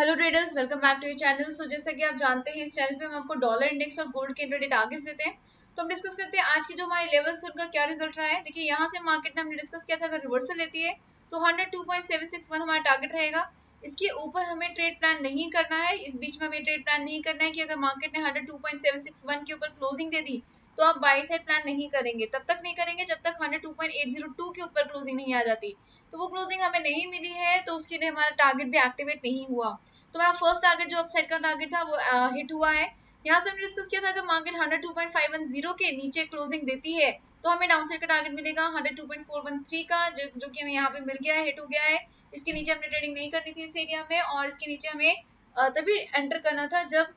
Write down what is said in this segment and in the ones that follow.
Hello traders, welcome back to your channel. So जैसा कि आप जानते हैं, इस चैनल पे हम आपको डॉलर इंडेक्स और गोल्ड के इंट्राडे टारगेट्स देते हैं। तो हम डिस्कस करते हैं आज की जो हमारे लेवल्स थे उनका क्या रिजल्ट रहा है। देखिए, यहाँ से मार्केट ने हमने डिस्कस किया था, अगर रिवर्सल लेती है तो 102.761 हमारा टारगेट रहेगा। इसके ऊपर हमें ट्रेड प्लान नहीं करना है, इस बीच में हमें ट्रेड प्लान नहीं करना है कि अगर मार्केट ने 102.761 के ऊपर क्लोजिंग दे दी तो आप बाई साइड प्लान नहीं करेंगे, तब तक नहीं करेंगे जब तक 102.802 के ऊपर क्लोजिंग नहीं आ जाती। तो वो क्लोजिंग हमें नहीं मिली है, तो उसके लिए हमारा टारगेट भी एक्टिवेट नहीं हुआ। तो हमारा फर्स्ट टारगेट जो अपसाइड का टारगेट था वो हिट हुआ है। यहाँ से हमने डिस्कस किया था, अगर मार्केट 102.510 के नीचे क्लोजिंग देती है तो हमें डाउन साइड का टारगेट मिलेगा 102.413 का, जो कि हमें यहाँ पे मिल गया है, हिट हो गया है। इसके नीचे हमने ट्रेडिंग नहीं करनी थी इस एरिया में, और इसके नीचे हमें तभी एंटर करना था जब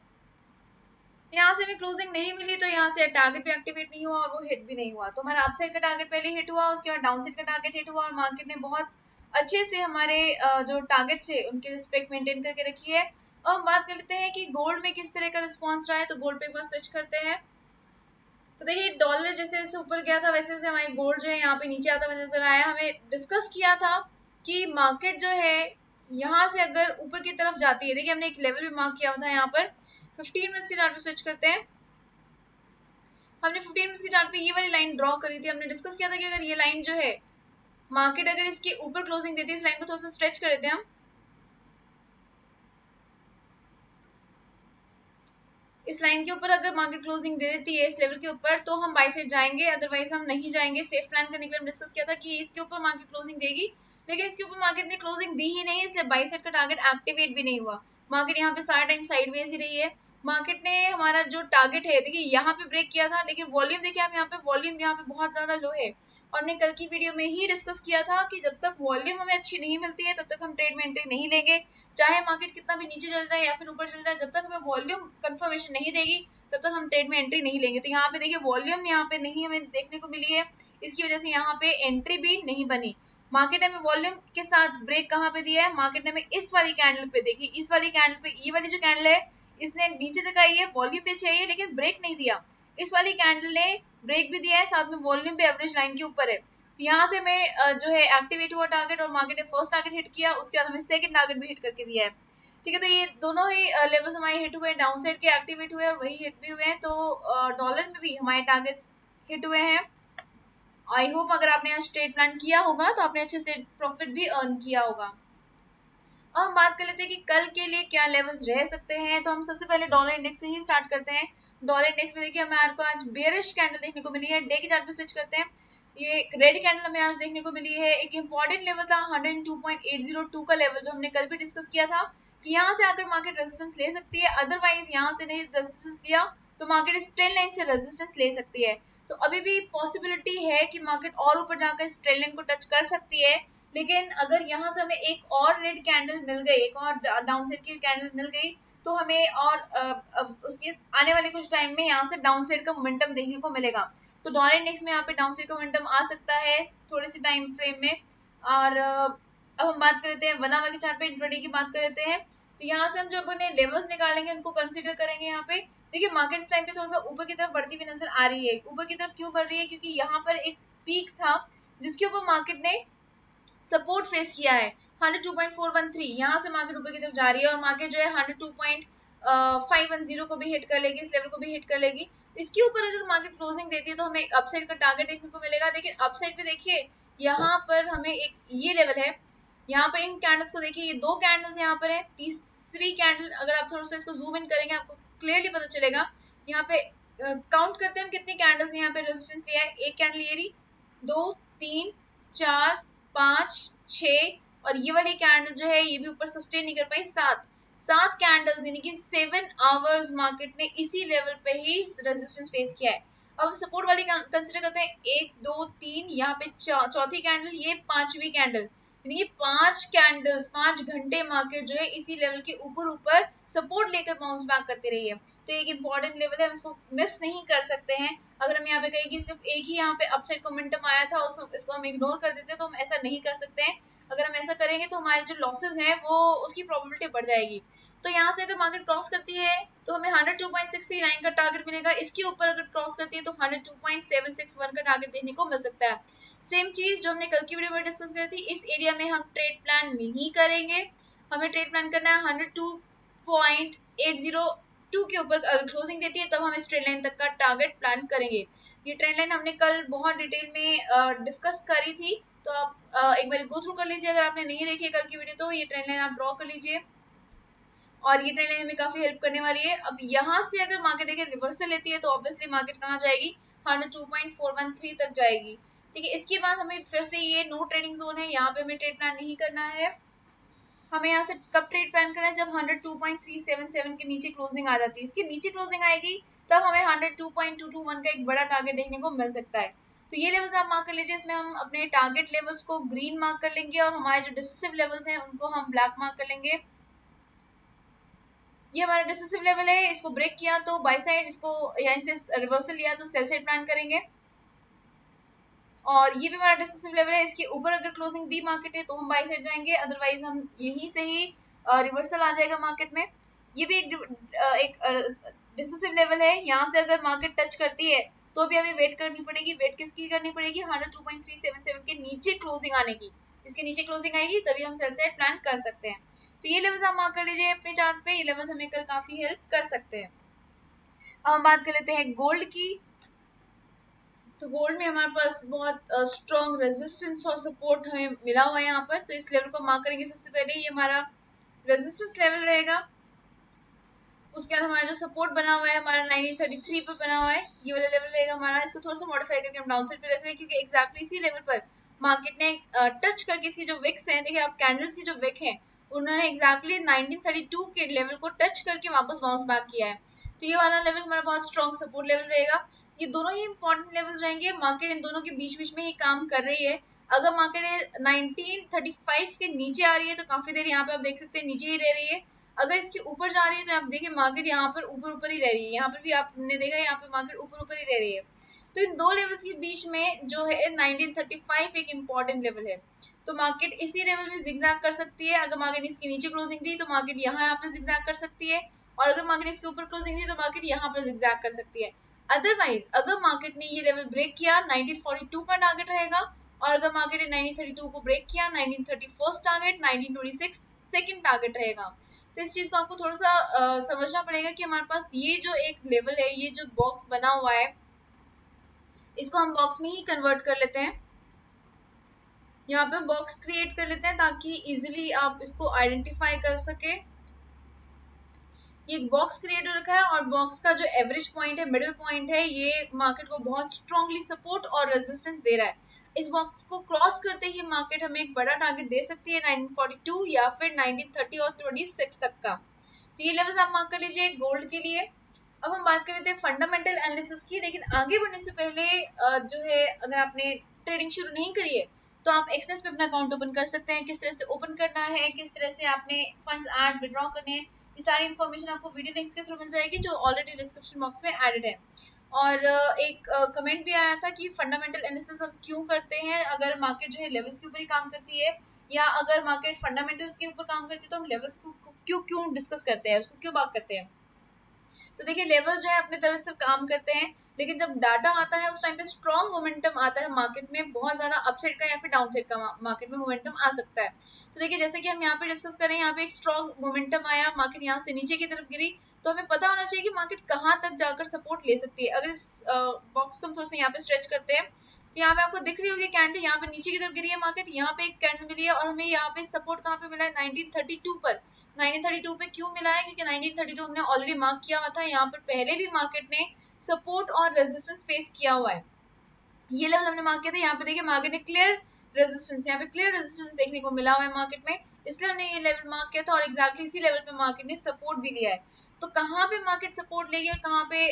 यहाँ से हमें क्लोजिंग नहीं मिली। तो यहाँ से टारगेट भी एक्टिवेट नहीं हुआ और वो हिट भी नहीं हुआ। तो हमारा अपसाइड का टारगेट पहले हिट हुआ, उसके बाद डाउन साइड का टारगेट हिट हुआ, और मार्केट ने बहुत अच्छे से हमारे जो टारगेट्स है उनकी रिस्पेक्ट मेंटेन करके रखी है। अब हम बात कर लेते हैं कि गोल्ड में किस तरह का रिस्पॉन्स रहा है। तो गोल्ड पे एक बार स्विच करते हैं। तो देखिए, डॉलर जैसे जैसे ऊपर गया था वैसे वैसे हमारी गोल्ड जो है यहाँ पे नीचे आता हुआ नजर आया। हमें डिस्कस किया था कि मार्केट जो है यहाँ से अगर ऊपर की तरफ जाती है, देखिए हमने एक लेवल भी मार्क किया था यहाँ पर। 15 मिनट्स के चार्ट पे स्विच करते हैं। हमने 15 मिनट्स के चार्ट पे ये वाली लाइन ड्रॉ करी थी। हमने डिस्कस किया था कि अगर ये लाइन जो है मार्केट अगर इसके ऊपर क्लोजिंग देती है, इस लाइन को थोड़ा सा स्ट्रेच कर देते हैं हम। इस लाइन के ऊपर अगर मार्केट क्लोजिंग दे देती है इस लेवल के ऊपर, तो हम बाई साइड जाएंगे, अदरवाइज हम नहीं जाएंगे। सेफ प्लान करने के लिए हम डिस्कस किया था कि इसके ऊपर मार्केट क्लोजिंग देगी, लेकिन इसके ऊपर मार्केट ने क्लोजिंग दी ही नहीं, इसलिए बाई साइड का टारगेट एक्टिवेट भी नहीं हुआ। मार्केट यहाँ पे सारा टाइम साइडवेज ही रही है। मार्केट ने हमारा जो टारगेट है, देखिए यहाँ पे ब्रेक किया था, लेकिन वॉल्यूम देखिए आप यहाँ पे, वॉल्यूम यहाँ पे बहुत ज्यादा लो है। और हमने कल की वीडियो में ही डिस्कस किया था कि जब तक वॉल्यूम हमें अच्छी नहीं मिलती है तब तक हम ट्रेड में एंट्री नहीं लेंगे। चाहे मार्केट कितना भी नीचे चल जाए या फिर ऊपर चल जाए, जब तक हमें वॉल्यूम कंफर्मेशन नहीं देगी तब तक हम ट्रेड में एंट्री नहीं लेंगे। तो यहाँ पे देखिए वॉल्यूम यहाँ पे नहीं हमें देखने को मिली है, इसकी वजह से यहाँ पे एंट्री भी नहीं बनी। मार्केट ने हमें वॉल्यूम के साथ ब्रेक कहाँ पे दिया है, मार्केट ने हमें इस वाली कैंडल पे, देखिए इस वाली कैंडल पे, ये वाली जो कैंडल है इसने नीचे दिखाई है, वॉल्यूम पे चाहिए लेकिन ब्रेक नहीं दिया। इस वाली कैंडल ने ब्रेक भी दिया है, साथ में वॉल्यूम पे एवरेज लाइन के ऊपर है। तो यहाँ से हमें जो है एक्टिवेट हुआ टारगेट, और मार्केट ने फर्स्ट टारगेट हिट किया, उसके बाद हमें सेकंड टारगेट भी हिट करके दिया है। ठीक है, तो ये दोनों ही लेवल्स हमारे हिट हुए, डाउन साइड के एक्टिवेट हुए और वही हिट भी हुए हैं। तो डॉलर में भी हमारे टारगेट्स हिट हुए हैं। आई होप अगर आपने आज ट्रेड प्लान किया होगा तो आपने अच्छे से प्रॉफिट भी अर्न किया होगा। अब हम बात कर लेते हैं कि कल के लिए क्या लेवल्स रह सकते हैं। तो हम सबसे पहले डॉलर इंडेक्स से ही स्टार्ट करते हैं। डॉलर इंडेक्स में देखिए हमें आपको आज बेयरिश कैंडल देखने को मिली है। डे के चार्ट पे स्विच करते हैं। ये रेड कैंडल हमें आज देखने को मिली है। एक इंपॉर्टेंट लेवल था 102.802 का लेवल, जो हमने कल भी डिस्कस किया था कि यहाँ से आकर मार्केट रेजिस्टेंस ले सकती है, अदरवाइज यहाँ से नहीं रेजिस्टेंस लिया तो मार्केट इस ट्रेंड लाइन से रेजिस्टेंस ले सकती है। तो अभी भी पॉसिबिलिटी है कि मार्केट और ऊपर जाकर इस ट्रेंड लाइन को टच कर सकती है। लेकिन अगर यहाँ से हमें एक और रेड कैंडल मिल गई, एक और डाउन साइड की कैंडल मिल गई, तो हमें और उसके आने वाले कुछ टाइम में यहाँ से डाउन साइड का मोमेंटम देखने को मिलेगा। तो डॉलर इंडेक्स में यहाँ पे डाउन साइड का मोमेंटम आ सकता है थोड़े से टाइम फ्रेम में। और अब हम बात कर लेते हैं 1 आवर के चार्ट पे, इंट्राडे की बात कर लेते हैं। तो यहाँ से हम जो अपने लेवल्स निकालेंगे उनको कंसीडर करेंगे। यहाँ पे देखिए मार्केट इस टाइम पे थोड़ा सा ऊपर की तरफ बढ़ती हुई नजर आ रही है। ऊपर की तरफ क्यों बढ़ रही है, क्योंकि यहाँ पर एक पीक था जिसके ऊपर मार्केट ने सपोर्ट फेस किया है 102.413। यहाँ से मार्केट ऊपर की तरफ जा रही है और मार्केट जो है 102.510 को भी हिट कर लेगी, इस लेवल को भी हिट कर लेगी। इसके ऊपर अगर मार्केट क्लोजिंग देती है तो हमें अपसाइड का टारगेट देखने को मिलेगा। लेकिन अपसाइड पे देखिए यहाँ पर हमें एक ये लेवल है, यहाँ पर इन कैंडल्स को देखिए, ये दो कैंडल्स यहाँ पर है, तीसरी कैंडल अगर आप थोड़ा सा इसको जूम इन करेंगे आपको क्लियरली पता चलेगा। यहाँ पे काउंट करते हैं हम कितनी कैंडल्स यहाँ पे रेजिस्टेंस लिया है। एक कैंडल ये रही, 2 3 4 5 6, और ये वाली कैंडल जो है ये भी ऊपर सस्टेन नहीं कर पाई, 7 कैंडल्स, यानी कि 7 आवर्स मार्केट ने इसी लेवल पे ही रेजिस्टेंस फेस किया है। अब हम सपोर्ट वाली कंसिडर करते हैं, 1 2 3, यहाँ पे चौथी कैंडल, ये पांचवी कैंडल, यानी कि 5 कैंडल्स, 5 घंटे मार्केट जो है इसी लेवल के ऊपर ऊपर सपोर्ट लेकर बाउंस बैक करती रही है। तो एक इंपॉर्टेंट लेवल है, हम इसको मिस नहीं कर सकते हैं। अगर हम यहाँ पे कहें कि सिर्फ एक ही यहाँ पे अपसाइड मोमेंटम आया था, इसको हम इग्नोर कर देते हैं, तो हम ऐसा नहीं कर सकते हैं। अगर हम ऐसा करेंगे तो हमारे जो लॉसेस हैं वो उसकी प्रोबेबिलिटी बढ़ जाएगी। तो यहाँ से अगर मार्केट क्रॉस करती है तो हमें 102.639 का टारगेट मिलेगा। इसके ऊपर अगर क्रॉस करती है तो 102.761 का टारगेट देखने को मिल सकता है। सेम चीज जो हमने कल की वीडियो में डिस्कस करी थी, इस एरिया में हम ट्रेड प्लान नहीं करेंगे। हमें ट्रेड प्लान करना है 102.802 के ऊपर अगर क्लोजिंग देती है तब हम इस ट्रेड लाइन तक का टारगेट प्लान करेंगे। ये ट्रेड लाइन हमने कल बहुत डिटेल में डिस्कस करी थी, तो आप एक बार गो थ्रू कर लीजिए अगर आपने नहीं देखी है कल की वीडियो, तो ये ट्रेड लाइन आप ड्रॉ कर लीजिए और ये ट्रेड लाइन हमें काफी हेल्प करने वाली है। अब यहाँ से अगर मार्केट देखिए रिवर्सल लेती है तो ऑब्वियसली मार्केट कहाँ जाएगी, 102.413 तक जाएगी। ठीक है, इसके बाद हमें फिर से ये नो ट्रेडिंग जोन है, यहाँ पे हमें ट्रेड प्लान नहीं करना है। हमें यहाँ से कब ट्रेड प्लान करना है, जब 102.377 के नीचे क्लोजिंग आ जाती है, इसके नीचे क्लोजिंग आएगी तब हमें 102.221 का एक बड़ा टारगेट देखने को मिल सकता है। तो ये लेवल्स आप मार्क कर लीजिए, इसमें हम अपने टारगेट लेवल्स को ग्रीन मार्क कर लेंगे और हमारे जो डिसिसिव लेवल्स हैं उनको हम ब्लैक मार्क कर लेंगे। ये हमारा डिसिसिव लेवल है, इसको ब्रेक किया तो बाय साइड, इसको यहाँ से रिवर्सल लिया तो सेल साइड प्लान करेंगे। और ये भी हमारा डिसिसिव लेवल है, इसके ऊपर अगर क्लोजिंग दी मार्केट है तो हम बाय साइड जाएंगे, अदरवाइज हम यहीं से ही रिवर्सल आ जाएगा मार्केट में। ये भी एक डिसिसिव लेवल है, यहाँ से अगर मार्केट टच करती है तो भी हमें वेट करनी पड़ेगी। वेट किसकी करनी पड़ेगी, 102.377 के नीचे क्लोजिंग आने की। इसके नीचे क्लोजिंग आएगी तभी हम सेल साइड प्लान कर सकते हैं। तो ये लेवल्स आप मार्क कर लीजिए अपने चार्ट पे, ये लेवल्स हमें कल काफी हेल्प कर सकते हैं। अब हम बात कर लेते हैं गोल्ड की। तो गोल्ड में हमारे पास बहुत स्ट्रॉन्ग रेजिस्टेंस और सपोर्ट हमें मिला हुआ है यहाँ पर, तो इस लेवल को मार्क करेंगे। सबसे पहले ये हमारा रेजिस्टेंस लेवल रहेगा, उसके बाद हमारा जो सपोर्ट बना हुआ है हमारा 1933 पर बना हुआ है, ये वाला लेवल रहेगा हमारा। इसको थोड़ा सा मॉडिफाई करके हम डाउन साइड पे रख रहे हैं क्योंकि एक्जैक्टली इसी लेवल पर मार्केट ने टच करके इसकी जो विक्स है, देखिए आप कैंडल्स की जो विक है उन्होंने एक्जैक्टली 1932 के लेवल को टच करके वापस बाउंस बैक किया है। तो ये वाला लेवल हमारा बहुत स्ट्रॉन्ग सपोर्ट लेवल रहेगा। ये दोनों ही इंपॉर्टेंट लेवल्स रहेंगे, मार्केट इन दोनों के बीच बीच में ही काम कर रही है। अगर मार्केट 1935 के नीचे आ रही है तो काफी देर यहाँ पे आप देख सकते हैं नीचे ही रह रही है। अगर इसके ऊपर जा रही है तो आप देखिए मार्केट यहाँ पर ऊपर ही रह रही है, यहाँ पर भी आपने देखा है यहाँ पे मार्केट ऊपर ही रह रही है। तो इन दो लेवल्स के बीच में जो है 1935 एक इम्पॉर्टेंट लेवल है, तो मार्केट इसी लेवल में जिगजैग कर सकती है। अगर मार्केट इसके नीचे क्लोजिंग दी तो मार्केट यहाँ पे जिगजैग कर सकती है, और अगर मार्केट इसके ऊपर क्लोजिंग दी तो मार्केट यहाँ पर जिगजैग कर सकती है। अदरवाइज अगर मार्केट ने ये लेवल ब्रेक किया 1942 का टारगेट रहेगा, और अगर मार्केट ने 1932 को ब्रेक किया 1931 टारगेट, 1926 सेकंड टारगेट रहेगा। तो इस चीज को आपको थोड़ा सा समझना पड़ेगा कि हमारे पास ये जो एक लेवल है, ये जो बॉक्स बना हुआ है, इसको हम बॉक्स में ही कन्वर्ट कर लेते हैं। यहाँ पे बॉक्स क्रिएट कर लेते हैं ताकि इजीली आप इसको आइडेंटिफाई कर सके। ये बॉक्स क्रिएट हो रखा है और बॉक्स का जो एवरेज पॉइंट है, मिडिल पॉइंट है, ये मार्केट को बहुत स्ट्रांगली सपोर्ट और रेजिस्टेंस दे रहा है। इस बॉक्स को क्रॉस करते ही मार्केट हमें एक बड़ा टारगेट दे सकती है 1942 या फिर 1930 और 26 तक का। तो ये लेवल्स आप मार्क कर लीजिए गोल्ड के लिए। अब हम बात कर लेते हैं फंडामेंटल एनालिसिस की, लेकिन आगे बढ़ने से पहले जो है अगर आपने ट्रेडिंग शुरू नहीं करी है तो आप एक्सेस पे अपना अकाउंट ओपन कर सकते हैं। किस तरह से ओपन करना है, किस तरह से आपने फंड्स ऐड विड्रॉ करने हैं, ये सारी इन्फॉर्मेशन आपको वीडियो लिंक्स के थ्रू मिल जाएगी जो ऑलरेडी डिस्क्रिप्शन बॉक्स में एडेड है। और एक कमेंट भी आया था कि फंडामेंटल एनालिसिस हम क्यों करते हैं, अगर मार्केट जो है लेवल्स के ऊपर ही काम करती है या अगर मार्केट फंडामेंटल्स के ऊपर काम करती है तो हम लेवल्स को क्यों डिस्कस करते हैं, उसको क्यों बात करते हैं। तो देखिए लेवल्स जो है अपने तरफ से काम करते हैं, लेकिन जब डाटा आता है उस टाइम पे स्ट्रॉन्ग मोमेंटम आता है मार्केट में, बहुत ज्यादा अपसाइड का या फिर डाउन साइड का मार्केट में मोमेंटम आ सकता है। तो देखिए जैसे कि हम यहाँ पे डिस्कस करें, यहाँ पे एक स्ट्रॉन्ग मोमेंटम आया, मार्केट यहाँ से नीचे की तरफ गिरी, तो हमें पता होना चाहिए कि मार्केट कहाँ तक जाकर सपोर्ट ले सकती है। अगर इस बॉक्स को हम थोड़ा सा यहाँ पे स्ट्रेच करते हैं तो यहाँ पे आपको दिख रही होगी कैंडल, यहाँ पे नीचे की तरफ गिरी है मार्केट, यहाँ पे एक कैंडल मिली है और हमें यहाँ पे सपोर्ट कहाँ पे मिला है 1932 पर। 1932 पे क्यों मिला है, क्योंकि 1932 हमने ऑलरेडी मार्क किया हुआ था, यहाँ पर पहले भी मार्केट ने सपोर्ट और रेजिस्टेंस फेस किया हुआ है। ये लेवल हमने मार्क किया था, यहाँ पे देखिए मार्केट ने क्लियर रेजिस्टेंस, यहाँ पे क्लियर रेजिस्टेंस देखने को मिला हुआ है मार्केट में, इसलिए हमने ये लेवल मार्क किया था और एक्जैक्टली इसी लेवल पे मार्केट ने सपोर्ट भी लिया है। तो कहाँ पे मार्केट सपोर्ट लेगी और कहाँ पे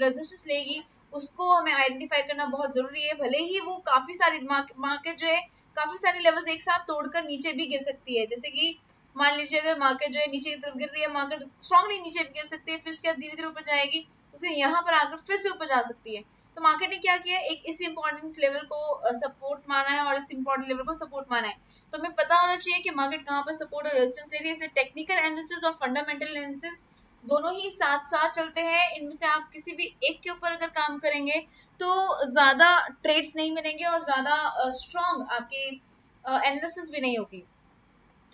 रेजिस्टेंस लेगी, उसको हमें आइडेंटिफाई करना बहुत जरूरी है। भले ही वो काफी सारी मार्केट जो है काफी सारे लेवल्स एक साथ तोड़कर नीचे भी गिर सकती है, जैसे कि मान लीजिए अगर मार्केट जो है नीचे की तरफ गिर रही है, मार्केट स्ट्रांगली नीचे भी गिर सकती है, फिर उसके बाद धीरे धीरे ऊपर जाएगी, उसके यहाँ पर आकर फिर से ऊपर जा सकती है। तो मार्केट ने क्या किया, एक इस इंपॉर्टेंट लेवल को सपोर्ट माना है और इस इंपॉर्टेंट लेवल को सपोर्ट माना है। तो हमें पता होना चाहिए कि मार्केट कहाँ पर सपोर्ट और रेजिस्टेंस ले रही है। टेक्निकल एनालिसिस और फंडामेंटल एनालिसिस दोनों ही साथ साथ चलते हैं, इनमें से आप किसी भी एक के ऊपर अगर काम करेंगे तो ज्यादा ट्रेड्स नहीं मिलेंगे और ज्यादा स्ट्रॉन्ग आपके एनालिसिस भी नहीं होगी।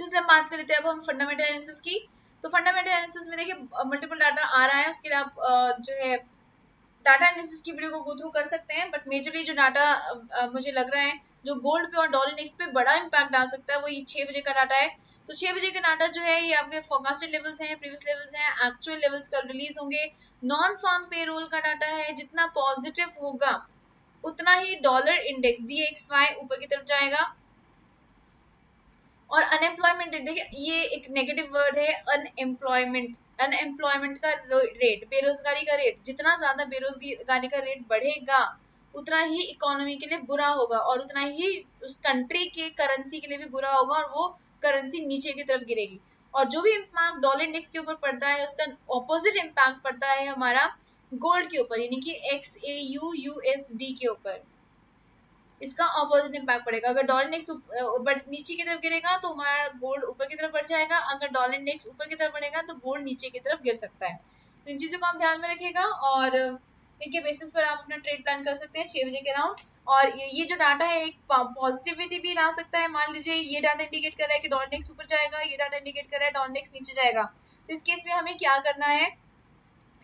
तो इसलिए हम बात कर लेते हैं अब हम फंडामेंटल एनालिसिस की। तो फंडामेंटल एनालिसिस में देखिए मल्टीपल डाटा आ रहा है, उसके लिए आप जो है डाटा एनालिसिस की वीडियो को गो थ्रू कर सकते हैं, बट मेजरली जो डाटा मुझे लग रहा है जो गोल्ड पे और डॉलर इंडेक्स पे बड़ा इंपैक्ट डाल सकता है वो ये 6 बजे का डाटा है। तो 6 बजे का डाटा जो है ये आपके फोरकास्टेड लेवल्स हैं, प्रीवियस लेवल्स हैं, एक्चुअल लेवल्स कल रिलीज होंगे। नॉन फार्म पेरोल का डाटा है, जितना पॉजिटिव होगा उतना ही डॉलर इंडेक्स DXY ऊपर की तरफ जाएगा। और अनएम्प्लॉयमेंट रेट, देखिए ये एक नेगेटिव वर्ड है अनएम्प्लॉयमेंट। अनएम्प्लॉयमेंट का रेट, बेरोजगारी का रेट, जितना ज्यादा बेरोजगारी का रेट बढ़ेगा उतना ही इकोनॉमी के लिए बुरा होगा और उतना ही उस कंट्री के करेंसी के लिए भी बुरा होगा और वो करेंसी नीचे की तरफ गिरेगी। और जो भी इम्पैक्ट डॉलर इंडेक्स के ऊपर पड़ता है उसका ऑपोजिट इम्पैक्ट पड़ता है हमारा गोल्ड के ऊपर, यानी कि XAUUSD के ऊपर। इसका ऑपोजिट इम्पैक्ट पड़ेगा। अगर डॉलर इंडेक्स नीचे की तरफ गिरेगा तो हमारा गोल्ड ऊपर की तरफ बढ़ जाएगा, अगर डॉलर इंडेक्स ऊपर की तरफ बढ़ेगा तो गोल्ड नीचे की तरफ गिर सकता है। तो इन चीजों को आप ध्यान में रखिएगा और इनके बेसिस पर आप अपना ट्रेड प्लान कर सकते हैं 6 बजे के अराउंड। और ये जो डाटा है एक पॉजिटिविटी भी ला सकता है। मान लीजिए ये डाटा इंडिकेट कर रहा है कि डॉलर इंडेक्स ऊपर जाएगा, ये डाटा इंडिकेट कर रहा है डॉलर इंडेक्स नीचे जाएगा। तो इस केस में हमें क्या करना है,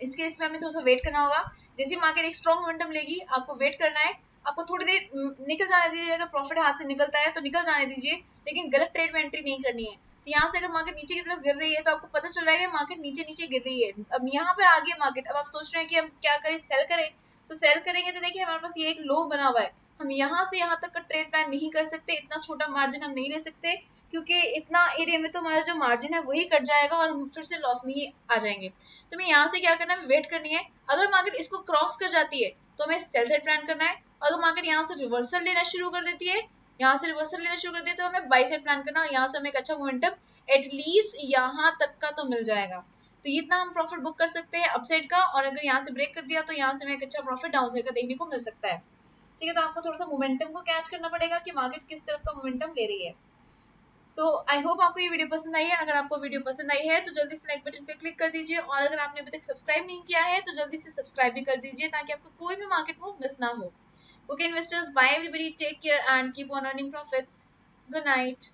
इस केस में हमें थोड़ा सा वेट करना होगा। जैसे मार्केट एक स्ट्रॉन्ग मोमेंटम लेगी आपको वेट करना है, आपको थोड़ी देर निकल जाने दीजिए। अगर प्रॉफिट हाथ से निकलता है तो निकल जाने दीजिए, लेकिन गलत ट्रेड में एंट्री नहीं करनी है। तो यहाँ से अगर मार्केट नीचे की तरफ गिर रही है तो आपको पता चल रहा है कि मार्केट नीचे नीचे गिर रही है, अब यहाँ पर आ गई मार्केट। अब आप सोच रहे हैं कि हम क्या करें, सेल करें। तो सेल करेंगे तो देखिए हमारे पास ये एक लो बना हुआ है, हम यहाँ से यहाँ तक का ट्रेड प्लान नहीं कर सकते, इतना छोटा मार्जिन हम नहीं ले सकते क्योंकि इतना एरिया में तो हमारा जो मार्जिन है वही कट जाएगा और हम फिर से लॉस में ही आ जाएंगे। तो हमें यहाँ से क्या करना है, वेट करनी है। अगर मार्केट इसको क्रॉस कर जाती है तो हमें सेल साइड प्लान करना है। अगर मार्केट यहाँ से रिवर्सल लेना शुरू कर देती है, यहाँ से रिवर्सल लेना शुरू कर देती है तो हमें बाई साइड प्लान करना है। यहाँ से हमें एक अच्छा मोमेंटम एटलीस्ट यहाँ तक का तो मिल जाएगा। तो इतना हम प्रॉफिट बुक कर सकते हैं अपसाइड का, और अगर यहाँ से ब्रेक कर दिया तो यहाँ से हमें एक अच्छा प्रॉफिट डाउन साइड का देखने को मिल सकता है। ठीक है, तो आपको थोड़ा सा मोमेंटम को कैच करना पड़ेगा कि मार्केट किस तरफ का मोमेंटम ले रही है। सो आई होप आपको ये वीडियो पसंद आई है। अगर आपको वीडियो पसंद आई है तो जल्दी से लाइक बटन पे क्लिक कर दीजिए, और अगर आपने अभी तक सब्सक्राइब नहीं किया है तो जल्दी से सब्सक्राइब भी कर दीजिए ताकि आपको कोई भी मार्केट मूव मिस ना हो। Okay investors, bye everybody, take care and keep on earning profits. Good night.